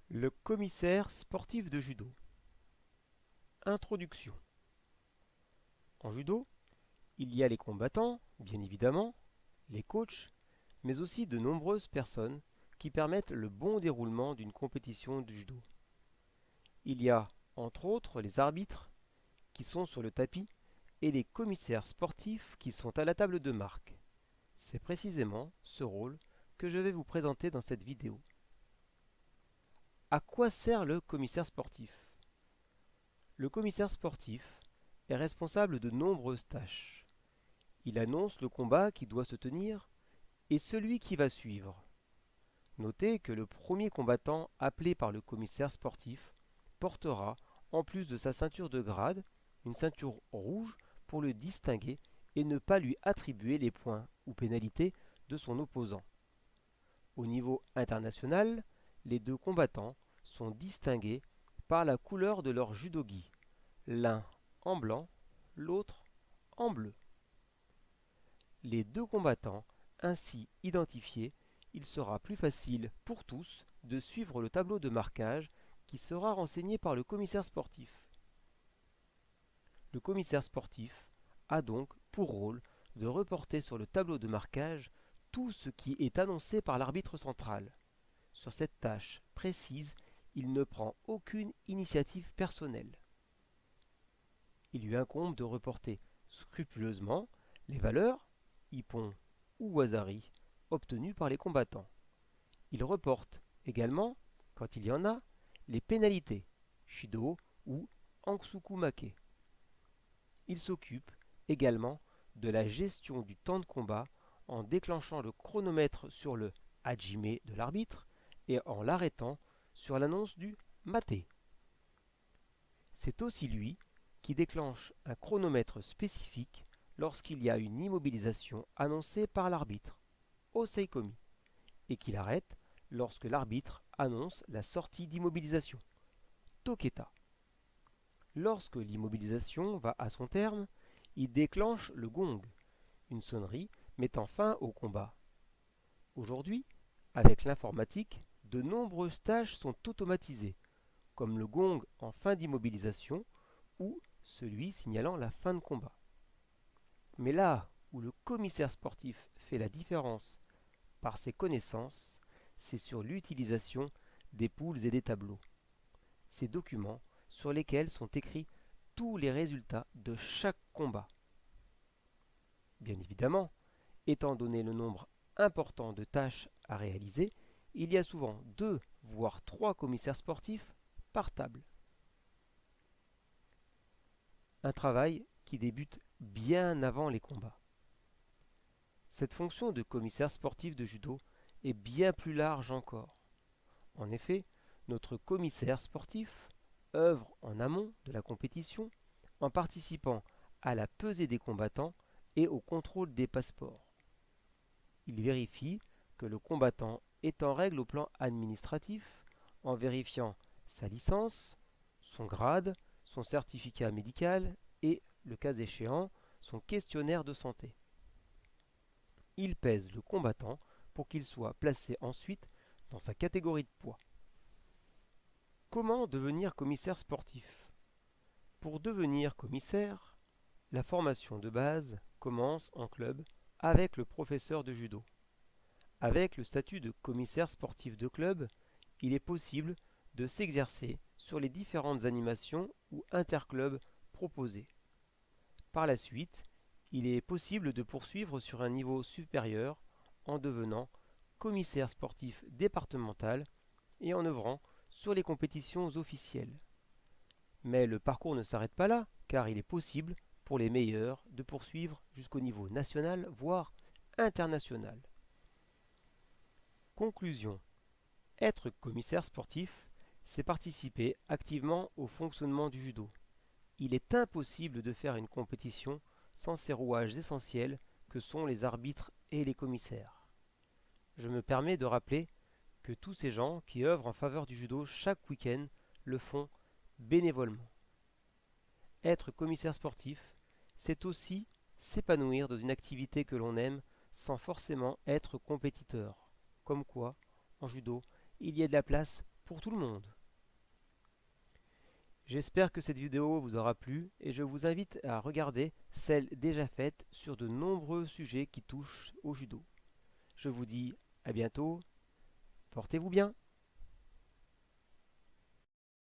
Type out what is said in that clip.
Le commissaire sportif de judo. Introduction. En judo, il y a les combattants, bien évidemment, les coachs, mais aussi de nombreuses personnes qui permettent le bon déroulement d'une compétition de judo. Il y a, entre autres, les arbitres qui sont sur le tapis et les commissaires sportifs qui sont à la table de marque. C'est précisément ce rôle que je vais vous présenter dans cette vidéo. À quoi sert le commissaire sportif? Le commissaire sportif est responsable de nombreuses tâches. Il annonce le combat qui doit se tenir et celui qui va suivre. Notez que le premier combattant appelé par le commissaire sportif portera, en plus de sa ceinture de grade, une ceinture rouge pour le distinguer et ne pas lui attribuer les points ou pénalités de son opposant. Au niveau international, les deux combattants sont distingués par la couleur de leur judogi, l'un en blanc, l'autre en bleu. Les deux combattants ainsi identifiés, il sera plus facile pour tous de suivre le tableau de marquage qui sera renseigné par le commissaire sportif. Le commissaire sportif a donc pour rôle de reporter sur le tableau de marquage tout ce qui est annoncé par l'arbitre central. Sur cette tâche précise, il ne prend aucune initiative personnelle. Il lui incombe de reporter scrupuleusement les valeurs, ippon ou wasari, obtenues par les combattants. Il reporte également, quand il y en a, les pénalités, shido ou ansukumake. Il s'occupe également de la gestion du temps de combat en déclenchant le chronomètre sur le hajime de l'arbitre et en l'arrêtant sur l'annonce du mate. C'est aussi lui qui déclenche un chronomètre spécifique lorsqu'il y a une immobilisation annoncée par l'arbitre, Oseikomi, et qu'il arrête lorsque l'arbitre annonce la sortie d'immobilisation, Toketa. Lorsque l'immobilisation va à son terme, il déclenche le gong, une sonnerie mettant fin au combat. Aujourd'hui, avec l'informatique, de nombreuses tâches sont automatisées, comme le gong en fin d'immobilisation ou celui signalant la fin de combat. Mais là où le commissaire sportif fait la différence par ses connaissances, c'est sur l'utilisation des poules et des tableaux. Ces documents sur lesquels sont écrits tous les résultats de chaque combat. Bien évidemment, étant donné le nombre important de tâches à réaliser, il y a souvent 2 voire 3 commissaires sportifs par table. Un travail qui débute bien avant les combats. Cette fonction de commissaire sportif de judo est bien plus large encore. En effet, notre commissaire sportif œuvre en amont de la compétition en participant à la pesée des combattants et au contrôle des passeports. Il vérifie que le combattant est en règle au plan administratif en vérifiant sa licence, son grade, son certificat médical et, le cas échéant, son questionnaire de santé. Il pèse le combattant pour qu'il soit placé ensuite dans sa catégorie de poids. Comment devenir commissaire sportif? Pour devenir commissaire, la formation de base commence en club avec le professeur de judo. Avec le statut de commissaire sportif de club, il est possible de s'exercer sur les différentes animations ou interclubs proposées. Par la suite, il est possible de poursuivre sur un niveau supérieur en devenant commissaire sportif départemental et en œuvrant sur les compétitions officielles. Mais le parcours ne s'arrête pas là, car il est possible pour les meilleurs de poursuivre jusqu'au niveau national, voire international. Conclusion. Être commissaire sportif, c'est participer activement au fonctionnement du judo. Il est impossible de faire une compétition sans ces rouages essentiels que sont les arbitres et les commissaires. Je me permets de rappeler que tous ces gens qui œuvrent en faveur du judo chaque week-end le font bénévolement. Être commissaire sportif, c'est aussi s'épanouir dans une activité que l'on aime sans forcément être compétiteur. Comme quoi, en judo, il y a de la place pour tout le monde. J'espère que cette vidéo vous aura plu et je vous invite à regarder celles déjà faites sur de nombreux sujets qui touchent au judo. Je vous dis à bientôt, portez-vous bien.